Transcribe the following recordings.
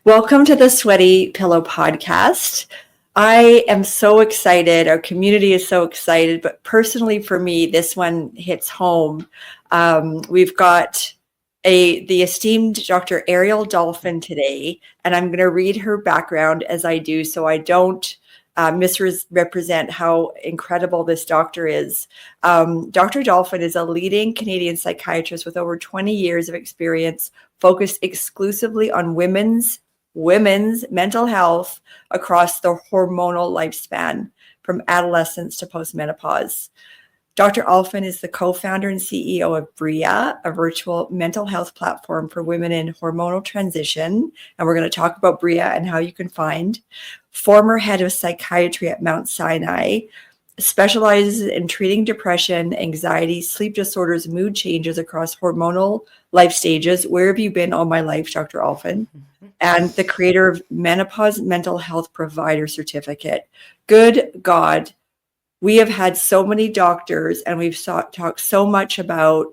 Welcome to the Sweaty Pillow Podcast. I am so excited. Our community is so excited, but personally for me, this one hits home. We've got the esteemed Dr. Ariel Dalfen today, and I'm going to read her background as I do so I don't misrepresent how incredible this doctor is. Dr. Dalfen is a leading Canadian psychiatrist with over 20 years of experience focused exclusively on women's mental health across the hormonal lifespan from adolescence to postmenopause. Dr. Dalfen is the co-founder and CEO of Bria, a virtual mental health platform for women in hormonal transition. And we're going to talk about Bria and how you can find. Former head of psychiatry at Mount Sinai, specializes in treating depression, anxiety, sleep disorders, mood changes across hormonal life stages. Where have you been all my life, Dr. Dalfen? And the creator of Menopause Mental Health Provider Certificate. Good God, we have had so many doctors and we've talked so much about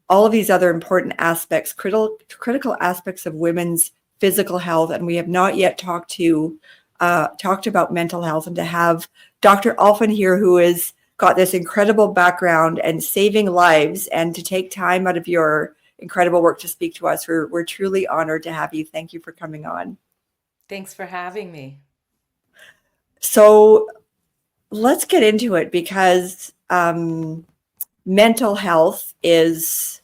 all of these other important aspects, critical aspects of women's physical health, and we have not yet talked about mental health. And to have Dr. Dalfen here, who has got this incredible background and saving lives, and to take time out of your incredible work to speak to us, we're truly honored to have you. Thank you for coming on. Thanks for having me. So let's get into it, because mental health is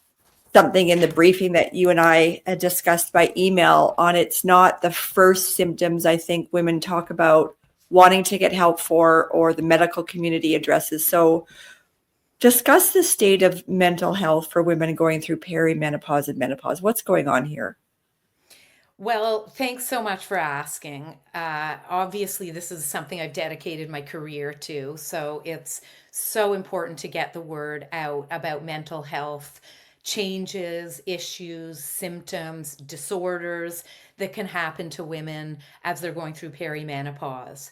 something in the briefing that you and I had discussed by email on. It's not the first symptoms I think women talk about wanting to get help for, or the medical community addresses. So discuss the state of mental health for women going through perimenopause and menopause. What's going on here? Well, thanks so much for asking. Obviously, this is something I've dedicated my career to, so it's so important to get the word out about mental health changes, issues, symptoms, disorders that can happen to women as they're going through perimenopause.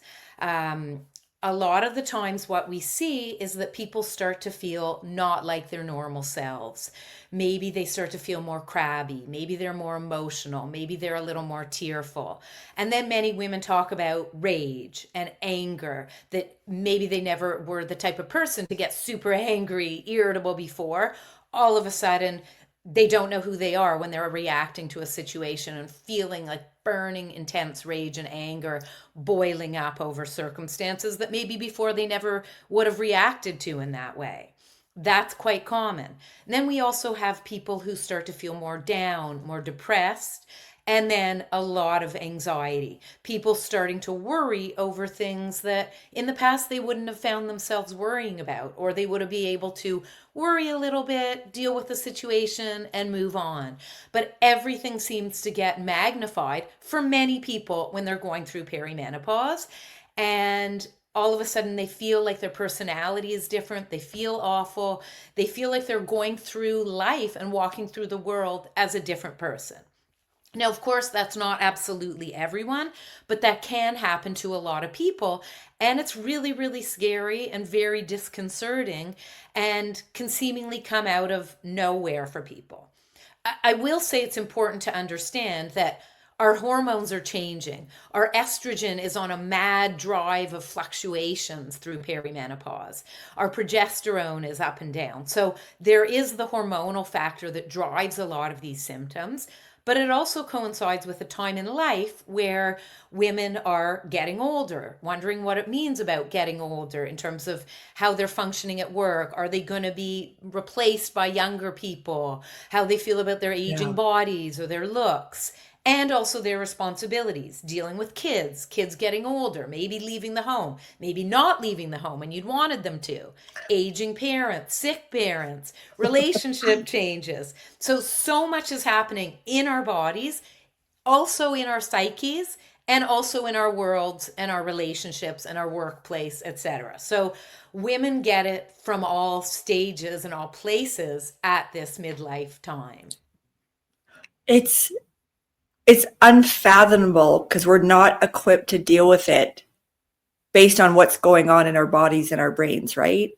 A lot of the times what we see is that people start to feel not like their normal selves. Maybe they start to feel more crabby. Maybe they're more emotional. Maybe they're a little more tearful. And then many women talk about rage and anger, that maybe they never were the type of person to get super angry, irritable before. All of a sudden, they don't know who they are when they're reacting to a situation and feeling like burning intense rage and anger boiling up over circumstances that maybe before they never would have reacted to in that way. That's quite common. And then we also have people who start to feel more down, more depressed, and then a lot of anxiety. People starting to worry over things that in the past they wouldn't have found themselves worrying about, or they would have been able to worry a little bit, deal with the situation, and move on. But everything seems to get magnified for many people when they're going through perimenopause. And all of a sudden they feel like their personality is different. They feel awful. They feel like they're going through life and walking through the world as a different person. Now, of course, that's not absolutely everyone, but that can happen to a lot of people. And it's really, really scary and very disconcerting, and can seemingly come out of nowhere for people. I will say it's important to understand that our hormones are changing. Our estrogen is on a mad drive of fluctuations through perimenopause. Our progesterone is up and down. So there is the hormonal factor that drives a lot of these symptoms. But it also coincides with a time in life where women are getting older, wondering what it means about getting older in terms of how they're functioning at work. Are they going to be replaced by younger people? How they feel about their aging bodies or their looks. And also their responsibilities, dealing with kids getting older, maybe leaving the home, maybe not leaving the home and you'd wanted them to, aging parents, sick parents, relationship changes. So much is happening in our bodies, also in our psyches, and also in our worlds and our relationships and our workplace, etc. So women get it from all stages and all places at this midlife time. It's unfathomable because we're not equipped to deal with it based on what's going on in our bodies and our brains, right?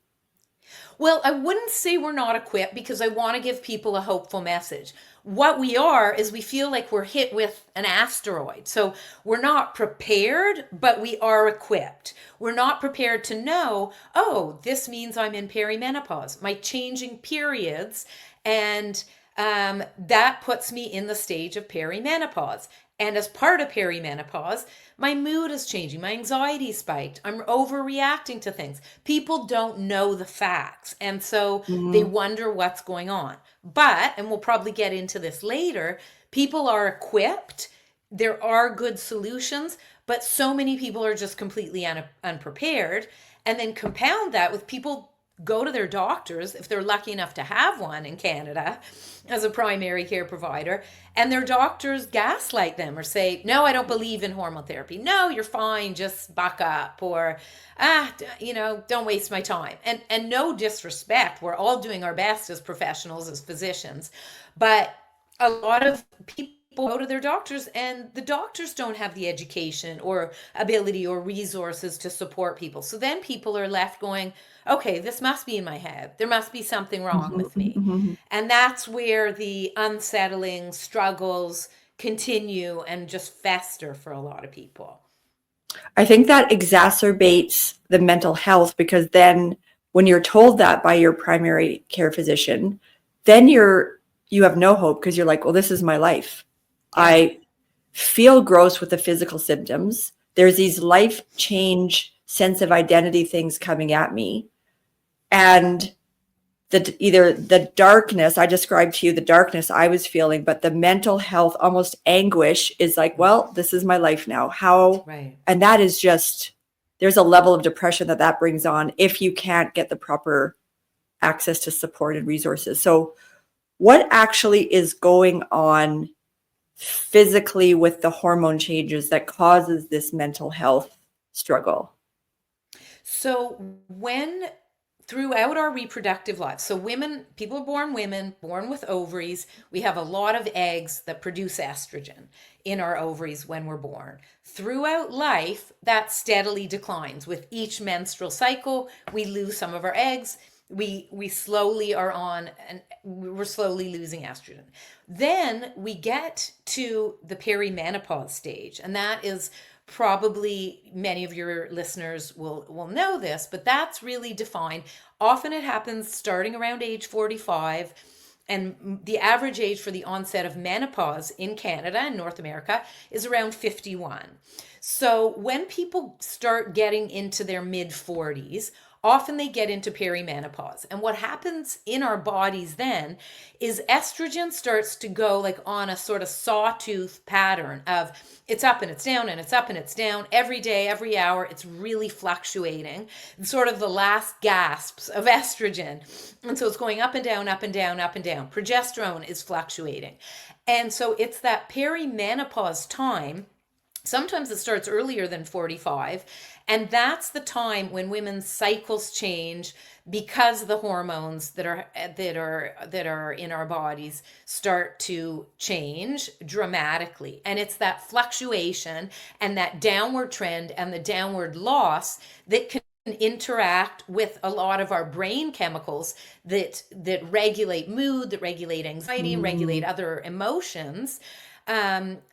Well, I wouldn't say we're not equipped because I want to give people a hopeful message. What we are is we feel like we're hit with an asteroid. So we're not prepared, but we are equipped. We're not prepared to know, oh, this means I'm in perimenopause, my changing periods, and that puts me in the stage of perimenopause. And as part of perimenopause, my mood is changing, my anxiety spiked, I'm overreacting to things. People don't know the facts, and so they Mm-hmm. wonder what's going on. But, and we'll probably get into this later, people are equipped, there are good solutions, but so many people are just completely unprepared. And then compound that with people go to their doctors if they're lucky enough to have one in Canada as a primary care provider, and their doctors gaslight them or say, no, I don't believe in hormone therapy, no, you're fine, just buck up, or don't waste my time. And no disrespect, we're all doing our best as professionals, as physicians, but a lot of people go to their doctors and the doctors don't have the education or ability or resources to support people. So then people are left going, okay, this must be in my head. There must be something wrong with me. Mm-hmm. And that's where the unsettling struggles continue and just fester for a lot of people. I think that exacerbates the mental health, because then when you're told that by your primary care physician, then you have no hope, because you're like, well, this is my life. Yeah. I feel gross with the physical symptoms. There's these life change, sense of identity things coming at me. And either the darkness, I described to you the darkness I was feeling, but the mental health, almost anguish, is like, well, this is my life now. How? Right. And that is just, there's a level of depression that brings on if you can't get the proper access to support and resources. So what actually is going on physically with the hormone changes that causes this mental health struggle? So throughout our reproductive lives, so people are born with ovaries. We have a lot of eggs that produce estrogen in our ovaries when we're born. Throughout life, that steadily declines. With each menstrual cycle, we lose some of our eggs. We slowly are on, and we're slowly losing estrogen. Then we get to the perimenopause stage, and that is probably many of your listeners will know this, but that's really defined. Often it happens starting around age 45, and the average age for the onset of menopause in Canada and North America is around 51. So when people start getting into their mid 40s, often they get into perimenopause. And what happens in our bodies then is estrogen starts to go like on a sort of sawtooth pattern of it's up and it's down and it's up and it's down every day, every hour. It's really fluctuating. It's sort of the last gasps of estrogen. And so it's going up and down, up and down, up and down. Progesterone is fluctuating. And so it's that perimenopause time. Sometimes it starts earlier than 45, and that's the time when women's cycles change because the hormones that are in our bodies start to change dramatically. And it's that fluctuation and that downward trend and the downward loss that can interact with a lot of our brain chemicals that regulate mood, that regulate anxiety, and regulate other emotions.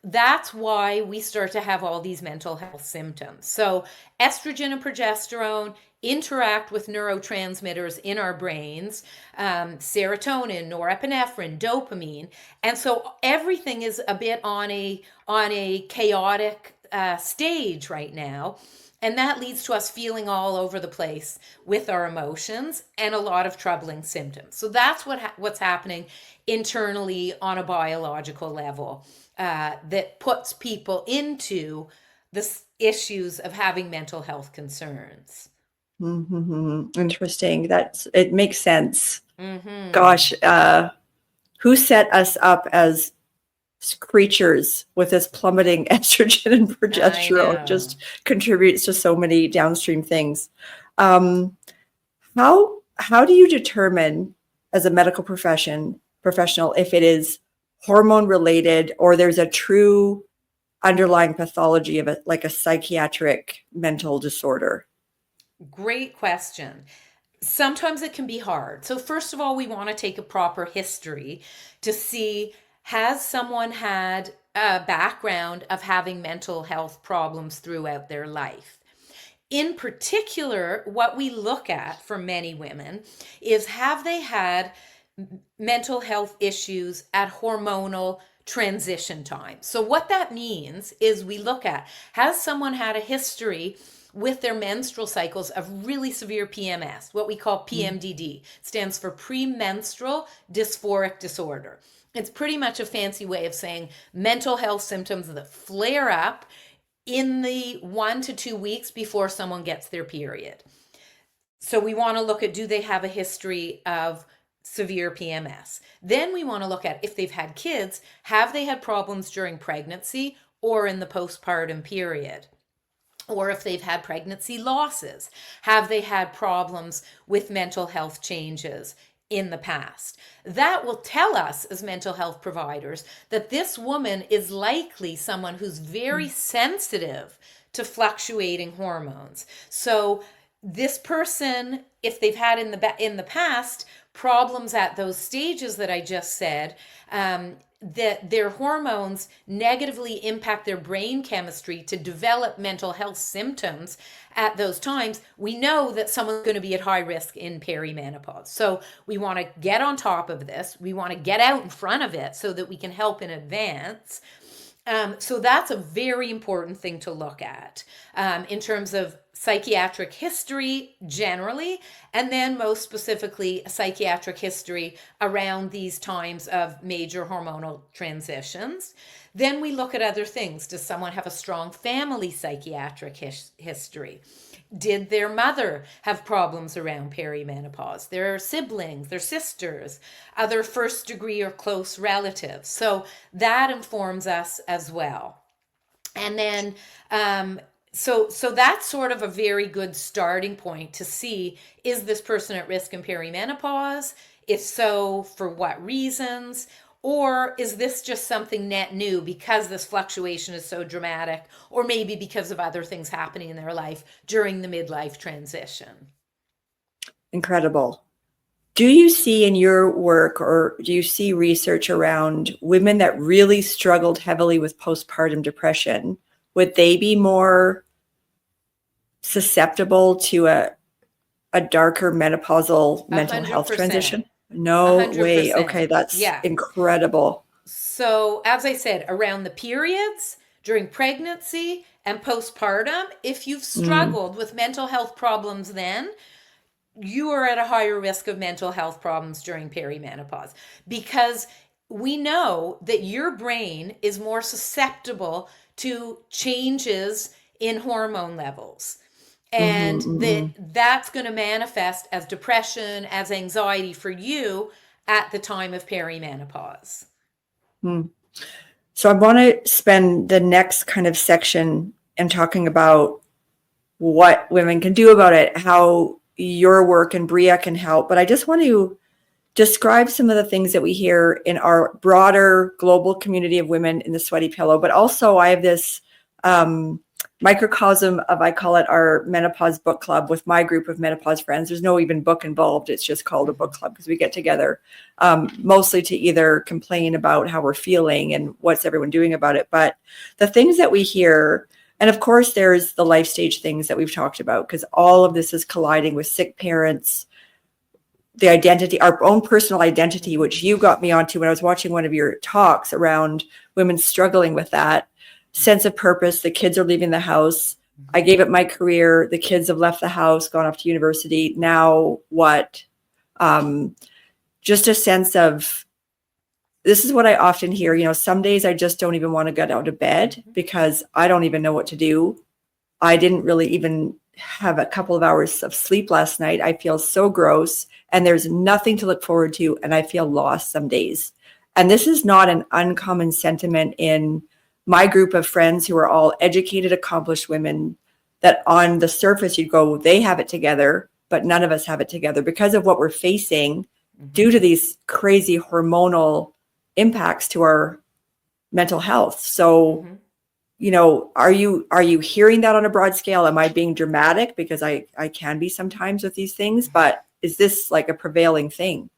That's why we start to have all these mental health symptoms. So estrogen and progesterone interact with neurotransmitters in our brains, serotonin, norepinephrine, dopamine. And so everything is a bit on a chaotic stage right now. And that leads to us feeling all over the place with our emotions and a lot of troubling symptoms. So that's what's happening internally on a biological level that puts people into the issues of having mental health concerns. Mm-hmm. Interesting. It makes sense. Mm-hmm. Gosh, who set us up as creatures with this plummeting estrogen and progesterone? Just contributes to so many downstream things. How do you determine as a medical professional if it is hormone related or there's a true underlying pathology of it, like a psychiatric mental disorder? Great question. Sometimes it can be hard. So first of all, we want to take a proper history to see, has someone had a background of having mental health problems throughout their life. In particular, what we look at for many women is, have they had mental health issues at hormonal transition time? So what that means is, we look at, has someone had a history with their menstrual cycles of really severe PMS, what we call PMDD, stands for premenstrual dysphoric disorder. It's pretty much a fancy way of saying mental health symptoms that flare up in the 1 to 2 weeks before someone gets their period. So we want to look at, do they have a history of severe PMS? Then we want to look at, if they've had kids, have they had problems during pregnancy or in the postpartum period? Or if they've had pregnancy losses, have they had problems with mental health changes in the past? That will tell us as mental health providers that this woman is likely someone who's very sensitive to fluctuating hormones. So this person, if they've had in the past problems at those stages that I just said, that their hormones negatively impact their brain chemistry to develop mental health symptoms at those times, we know that someone's going to be at high risk in perimenopause. So we want to get on top of this. We want to get out in front of it so that we can help in advance. So that's a very important thing to look at in terms of psychiatric history generally, and then most specifically psychiatric history around these times of major hormonal transitions. Then we look at other things. Does someone have a strong family psychiatric history? Did their mother have problems around perimenopause? Their siblings, their sisters, other first degree or close relatives. So that informs us as well. And then, so that's sort of a very good starting point to see, is this person at risk in perimenopause? If so, for what reasons? Or is this just something net new because this fluctuation is so dramatic, or maybe because of other things happening in their life during the midlife transition? Incredible. Do you see in your work, or do you see research around women that really struggled heavily with postpartum depression? Would they be more susceptible to a darker menopausal mental health 100%. transition? No way. 100%. Okay, that's Yeah. incredible. So, as I said, around the periods, during pregnancy, and postpartum, if you've struggled with mental health problems then, you are at a higher risk of mental health problems during perimenopause, because we know that your brain is more susceptible to changes in hormone levels. And that's going to manifest as depression, as anxiety for you at the time of perimenopause. So I want to spend the next kind of section in talking about what women can do about it, how your work and Bria can help. But I just want to describe some of the things that we hear in our broader global community of women in the Sweaty Pillow. But also I have this microcosm of, I call it our menopause book club with my group of menopause friends. There's no even book involved. It's just called a book club because we get together mostly to either complain about how we're feeling and what's everyone doing about it. But the things that we hear, and of course, there's the life stage things that we've talked about, because all of this is colliding with sick parents, the identity, our own personal identity, which you got me onto when I was watching one of your talks around women struggling with that sense of purpose. The kids are leaving the house. I gave up my career. The kids have left the house, gone off to university. Now what? Just a sense of, this is what I often hear, you know, some days I just don't even want to get out of bed because I don't even know what to do. I didn't really even have a couple of hours of sleep last night. I feel so gross and there's nothing to look forward to. And I feel lost some days. And this is not an uncommon sentiment in my group of friends who are all educated, accomplished women that on the surface you'd go, they have it together, but none of us have it together because of what we're facing due to these crazy hormonal impacts to our mental health. So, you know, are you hearing that on a broad scale? Am I being dramatic? Because I can be sometimes with these things, but is this like a prevailing thing?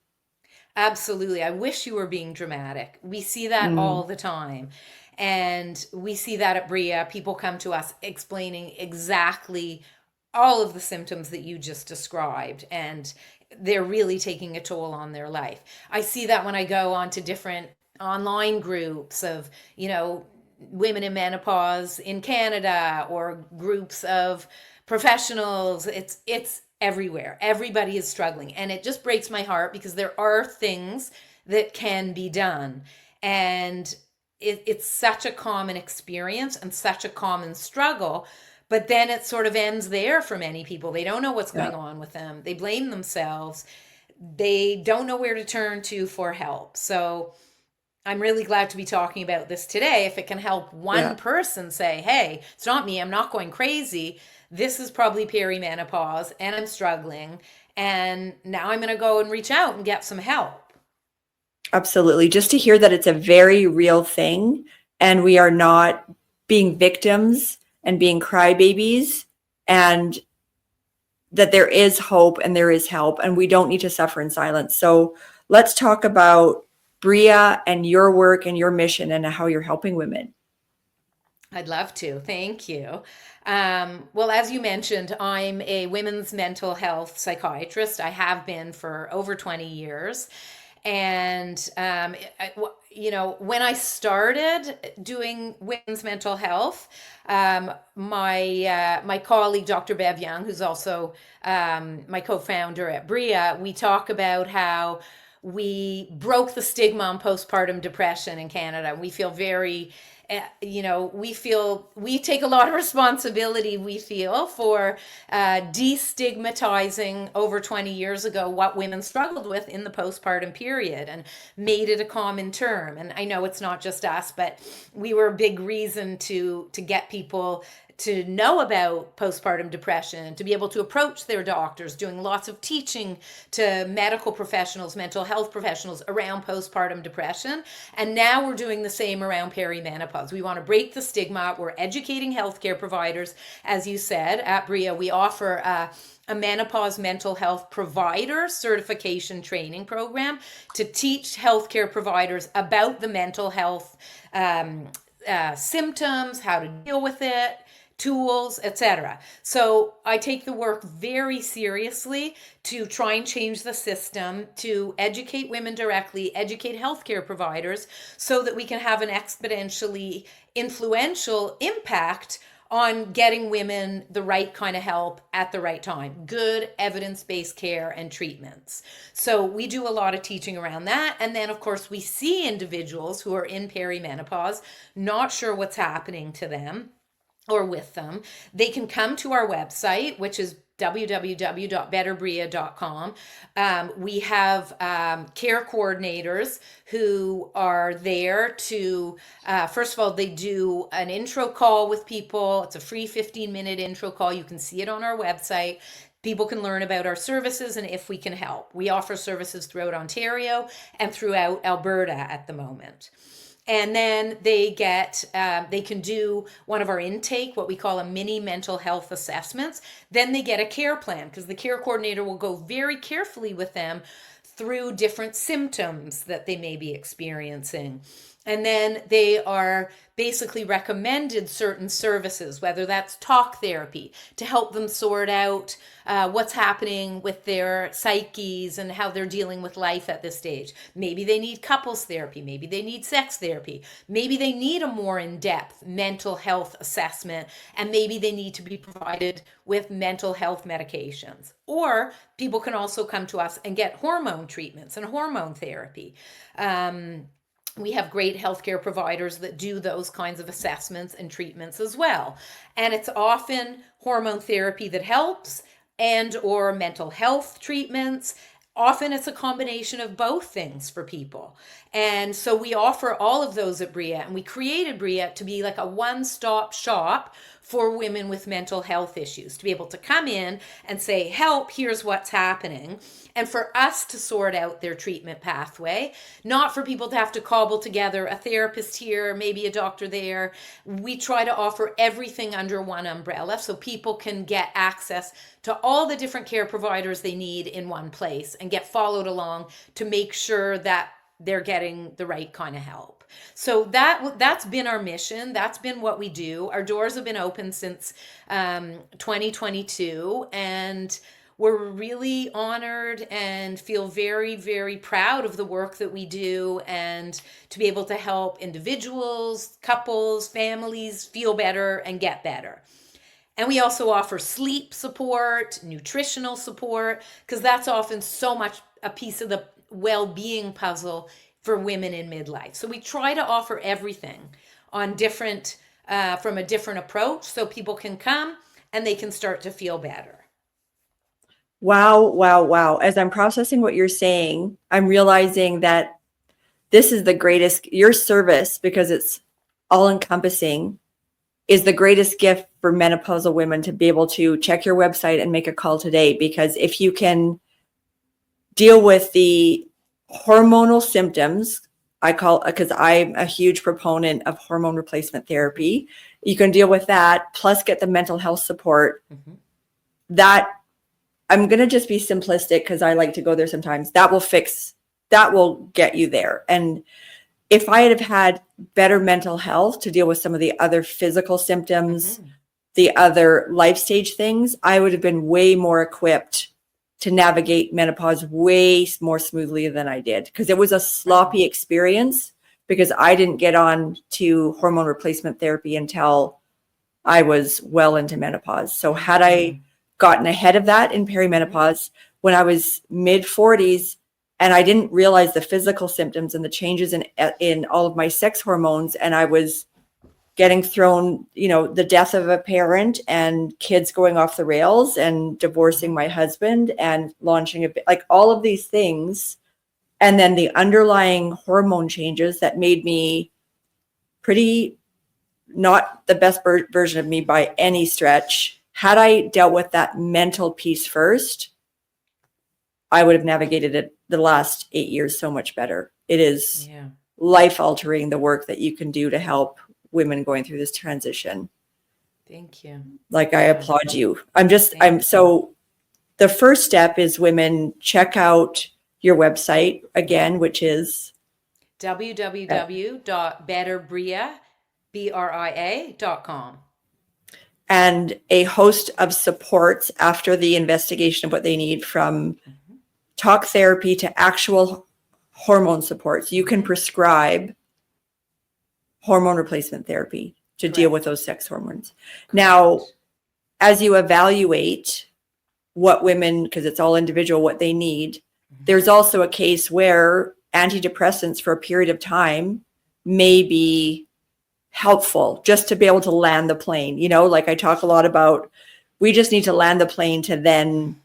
Absolutely. I wish you were being dramatic. We see that Mm, all the time. And we see that at Bria. People come to us explaining exactly all of the symptoms that you just described. And they're really taking a toll on their life. I see that when I go onto different online groups of, women in menopause in Canada, or groups of professionals. It's everywhere. Everybody is struggling, and it just breaks my heart because there are things that can be done, and it's such a common experience and such a common struggle. But then it sort of ends there for many people. They don't know what's yeah, going on with them. They blame themselves. They don't know where to turn to for help. So I'm really glad to be talking about this today. If it can help one yeah. person say, hey, it's not me, I'm not going crazy. This is probably perimenopause and I'm struggling. And now I'm going to go and reach out and get some help. Absolutely. Just to hear that it's a very real thing and we are not being victims and being crybabies, and that there is hope and there is help and we don't need to suffer in silence. So let's talk about Bria and your work and your mission and how you're helping women. I'd love to. Thank you. Well, as you mentioned, I'm a women's mental health psychiatrist. I have been for over 20 years. And, when I started doing women's mental health, my colleague, Dr. Bev Young, who's also my co-founder at Bria, we talk about how we broke the stigma on postpartum depression in Canada. We feel very we take a lot of responsibility, we feel, for destigmatizing over 20 years ago what women struggled with in the postpartum period and made it a common term. And I know it's not just us, but we were a big reason to get people to know about postpartum depression, to be able to approach their doctors, doing lots of teaching to medical professionals, mental health professionals around postpartum depression. And now we're doing the same around perimenopause. We want to break the stigma. We're educating healthcare providers. As you said, at Bria, we offer a menopause mental health provider certification training program to teach healthcare providers about the mental health symptoms, how to deal with it, tools, etc. So I take the work very seriously to try and change the system, to educate women directly, educate healthcare providers, so that we can have an exponentially influential impact on getting women the right kind of help at the right time, good evidence-based care and treatments. So we do a lot of teaching around that. And then, of course, we see individuals who are in perimenopause, not sure what's happening to them or with them. They can come to our website, which is www.betterbria.com. We have care coordinators who are there to, first of all, they do an intro call with people. It's a free 15-minute intro call. You can see it on our website. People can learn about our services and if we can help. We offer services throughout Ontario and throughout Alberta at the moment. And then they can do one of our intake, what we call a mini mental health assessments. Then they get a care plan because the care coordinator will go very carefully with them through different symptoms that they may be experiencing. And then they are basically recommended certain services, whether that's talk therapy to help them sort out what's happening with their psyches and how they're dealing with life at this stage. Maybe they need couples therapy. Maybe they need sex therapy. Maybe they need a more in-depth mental health assessment, and maybe they need to be provided with mental health medications. Or people can also come to us and get hormone treatments and hormone therapy. We have great healthcare providers that do those kinds of assessments and treatments as well. And it's often hormone therapy that helps, and or mental health treatments. often it's a combination of both things for people. And so we offer all of those at Bria, and we created Bria to be like a one-stop shop for women with mental health issues, to be able to come in and say, help, here's what's happening. And for us to sort out their treatment pathway, not for people to have to cobble together a therapist here, maybe a doctor there. We try to offer everything under one umbrella so people can get access to all the different care providers they need in one place and get followed along to make sure that they're getting the right kind of help. So that's been our mission. That's been what we do. Our doors have been open since 2022, and we're really honored and feel very, very proud of the work that we do, and to be able to help individuals, couples, families feel better and get better. And we also offer sleep support, nutritional support, because that's often so much a piece of the well-being puzzle for women in midlife. So we try to offer everything on different, from a different approach, so people can come and they can start to feel better. Wow, wow, wow. As I'm processing what you're saying, I'm realizing that this is the greatest, your service, because it's all encompassing, is the greatest gift for menopausal women, to be able to check your website and make a call today. Because if you can deal with the hormonal symptoms, because I'm a huge proponent of hormone replacement therapy, you can deal with that, plus get the mental health support. That, I'm going to just be simplistic because I like to go there sometimes. That will get you there. And if I had better mental health to deal with some of the other physical symptoms, the other life stage things, I would have been way more equipped to navigate menopause way more smoothly than I did, because it was a sloppy experience, because I didn't get on to hormone replacement therapy until I was well into menopause. So had I gotten ahead of that in perimenopause when I was mid 40s, and I didn't realize the physical symptoms and the changes in all of my sex hormones, and I was getting thrown, the death of a parent and kids going off the rails and divorcing my husband and launching like all of these things. And then the underlying hormone changes that made me pretty not the best version of me by any stretch. Had I dealt with that mental piece first, I would have navigated it the last 8 years so much better. It is life altering, the work that you can do to help women going through this transition. Thank you. Like, I applaud you. So the first step is, women, check out your website again, which is www.betterbria.com. And a host of supports after the investigation of what they need, from talk therapy to actual hormone supports. You can prescribe hormone replacement therapy to deal with those sex hormones. Now, as you evaluate what women, because it's all individual, what they need, there's also a case where antidepressants for a period of time may be helpful just to be able to land the plane. Like I talk a lot about, we just need to land the plane to then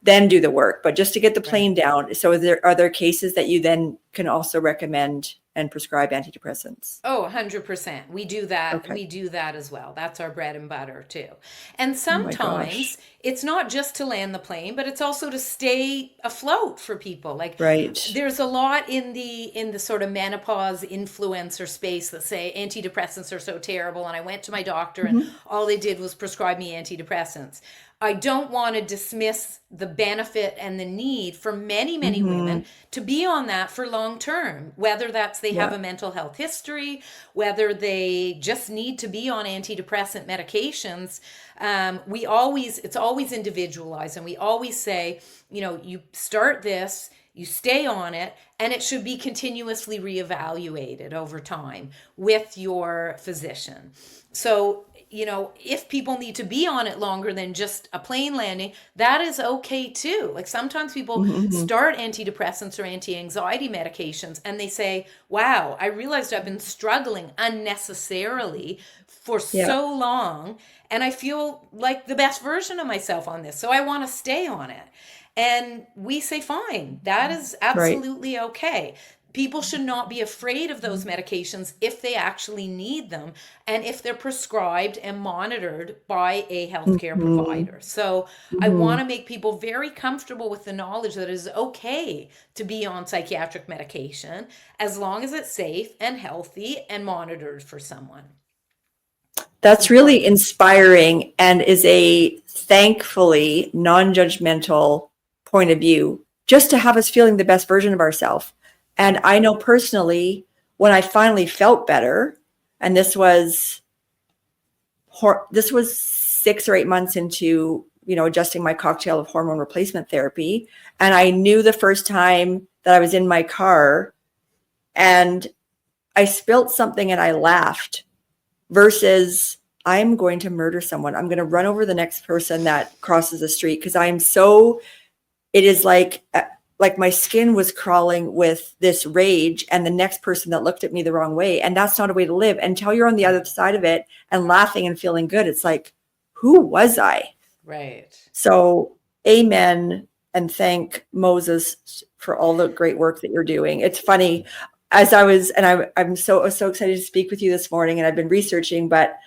do the work, but just to get the plane down. So are there cases that you then can also recommend and prescribe antidepressants? Oh, 100%. We do that. Okay. We do that as well. That's our bread and butter too. And sometimes it's not just to land the plane, but it's also to stay afloat for people. Like, there's a lot in the sort of menopause influencer space that say antidepressants are so terrible, and I went to my doctor and all they did was prescribe me antidepressants. I don't want to dismiss the benefit and the need for many, many women to be on that for long term, whether that's they have a mental health history, whether they just need to be on antidepressant medications. It's always individualized. And we always say, you start this, you stay on it, and it should be continuously reevaluated over time with your physician. So, if people need to be on it longer than just a plane landing, that is okay too. Like, sometimes people start antidepressants or anti-anxiety medications and they say, wow, I realized I've been struggling unnecessarily for so long, and I feel like the best version of myself on this, so I want to stay on it. And we say, fine, that is Right. absolutely okay. People should not be afraid of those medications if they actually need them and if they're prescribed and monitored by a healthcare Hmm. provider. So I Hmm. want to make people very comfortable with the knowledge that it is okay to be on psychiatric medication as long as it's safe and healthy and monitored for someone. It's That's really important. inspiring and is a thankfully non-judgmental point of view, just to have us feeling the best version of ourselves. And Yeah. I know personally, when I finally felt better, and this was 6 or 8 months into, adjusting my cocktail of hormone replacement therapy, and I knew the first time that I was in my car and I spilt something and I laughed, versus I'm going to murder someone. I'm going to run over the next person that crosses the street, because it is like my skin was crawling with this rage, and the next person that looked at me the wrong way. And that's not a way to live. Until you're on the other side of it and laughing and feeling good, it's like, who was I? Right. So, amen. And thank Moses for all the great work that you're doing. It's funny, as I'm so excited to speak with you this morning, and I've been researching, but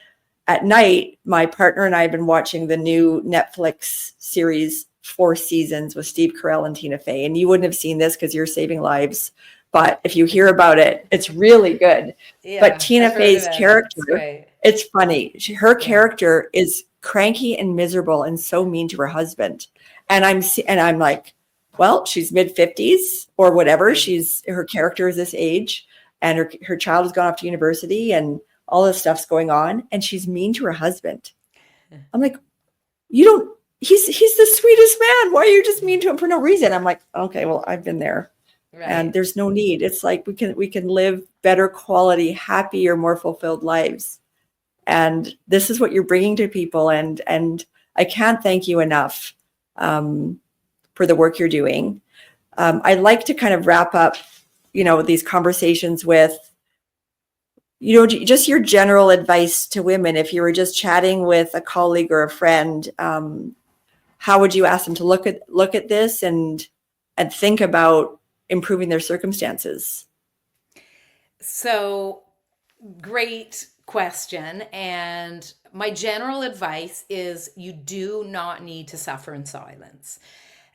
at night, my partner and I have been watching the new Netflix series, Four Seasons, with Steve Carell and Tina Fey. And you wouldn't have seen this because you're saving lives. But if you hear about it, it's really good. But Yeah, I've Tina heard Fey's about it. It's character, great. it's funny. Her Yeah. character is cranky and miserable and so mean to her husband. And I'm like, well, she's mid 50s or whatever. Right. Her character is this age, and her child has gone off to university, and all this stuff's going on, and she's mean to her husband. I'm like, you don't he's the sweetest man. Why are you just mean to him for no reason? I'm like, okay, well, I've been there. And Right. there's no need. It's like we can live better quality, happier, more fulfilled lives. And this is what you're bringing to people, and I can't thank you enough um, for the work you're doing. I'd like to kind of wrap up, these conversations with, just your general advice to women. If you were just chatting with a colleague or a friend, how would you ask them to look at this and think about improving their circumstances? So, great question. And my general advice is you do not need to suffer in silence.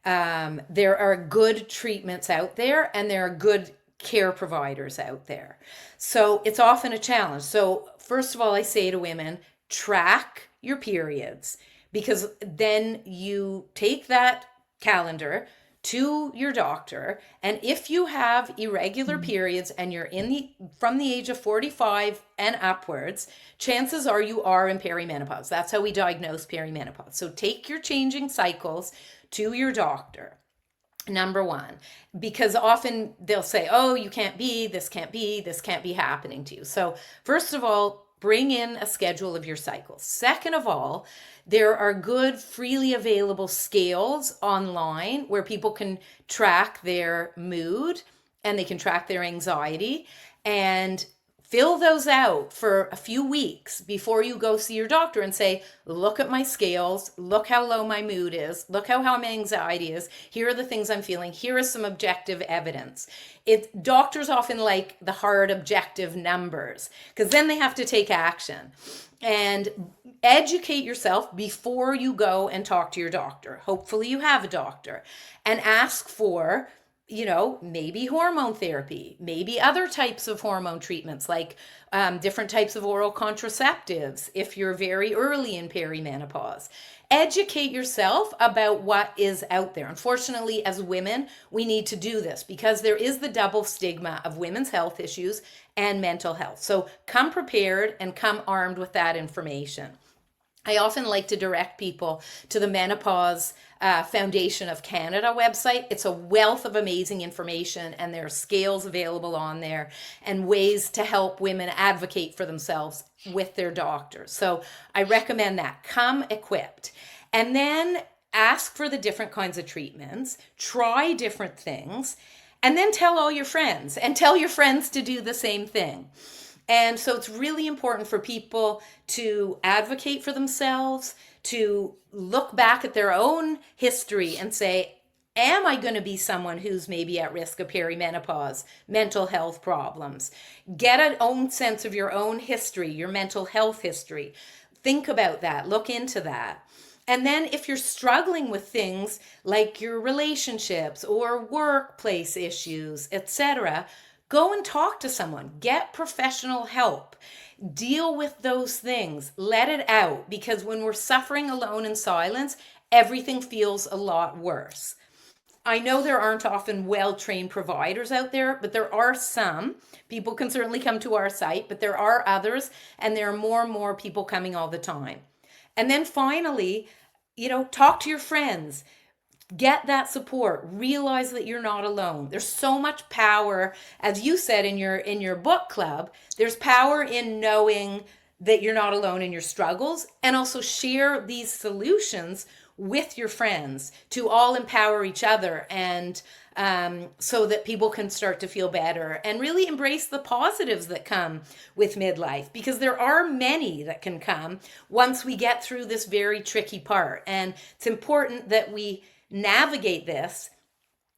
There are good treatments out there and there are good care providers out there. So it's often a challenge. So, first of all, I say to women, track your periods, because then you take that calendar to your doctor, and if you have irregular periods and you're in the from the age of 45 and upwards, chances are you are in perimenopause. That's how we diagnose perimenopause. So take your changing cycles to your doctor. Number one, because often they'll say, oh, you can't be, this can't be happening to you. So, first of all, bring in a schedule of your cycles. Second of all, there are good freely available scales online where people can track their mood and they can track their anxiety, and fill those out for a few weeks before you go see your doctor and say, look at my scales, look how low my mood is, look how my anxiety is, here are the things I'm feeling, here is some objective evidence. Doctors often like the hard objective numbers because then they have to take action. And educate yourself before you go and talk to your doctor. Hopefully you have a doctor, and ask for, maybe hormone therapy, maybe other types of hormone treatments, like different types of oral contraceptives if you're very early in perimenopause. Educate yourself about what is out there. Unfortunately, as women, we need to do this because there is the double stigma of women's health issues and mental health. So come prepared and come armed with that information. I often like to direct people to the Menopause Foundation of Canada website. It's a wealth of amazing information, and there are scales available on there and ways to help women advocate for themselves with their doctors. So I recommend that. Come equipped. And then ask for the different kinds of treatments, try different things, and then tell all your friends and tell your friends to do the same thing. And so it's really important for people to advocate for themselves, to look back at their own history and say, Am I going to be someone who's maybe at risk of perimenopause, mental health problems? Get an own sense of your own history, your mental health history. Think about that, look into that. And then if you're struggling with things like your relationships or workplace issues, etc., go and talk to someone. Get professional help. Deal with those things. Let it out, because when we're suffering alone in silence, everything feels a lot worse. I know there aren't often well trained providers out there, but there are some. People can certainly come to our site, but there are others, and there are more and more people coming all the time. And then finally, talk to your friends. Get that support. Realize that you're not alone. There's so much power, as you said in your book club, there's power in knowing that you're not alone in your struggles, and also share these solutions with your friends to all empower each other, and so that people can start to feel better and really embrace the positives that come with midlife, because there are many that can come once we get through this very tricky part. And it's important that we navigate this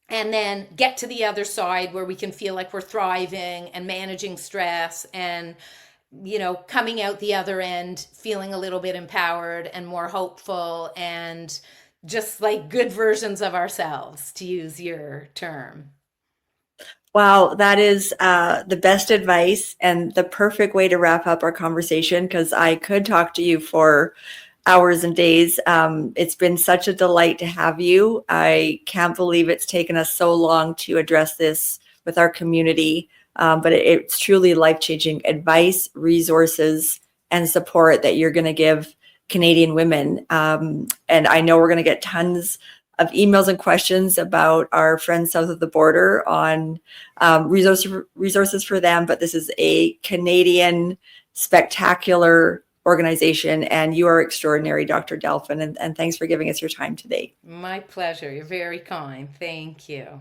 and then get to the other side where we can feel like we're thriving and managing stress, and coming out the other end feeling a little bit empowered and more hopeful, and just like good versions of ourselves, to use your term. Wow, that is the best advice and the perfect way to wrap up our conversation, because I could talk to you for hours and days. It's been such a delight to have you. I can't believe it's taken us so long to address this with our community, but it's truly life-changing advice, resources, and support that you're going to give Canadian women. And I know we're going to get tons of emails and questions about our friends south of the border on resources for them. But this is a Canadian spectacular organization, and you are extraordinary, Dr. Dalfen. And thanks for giving us your time today. My pleasure. You're very kind. Thank you.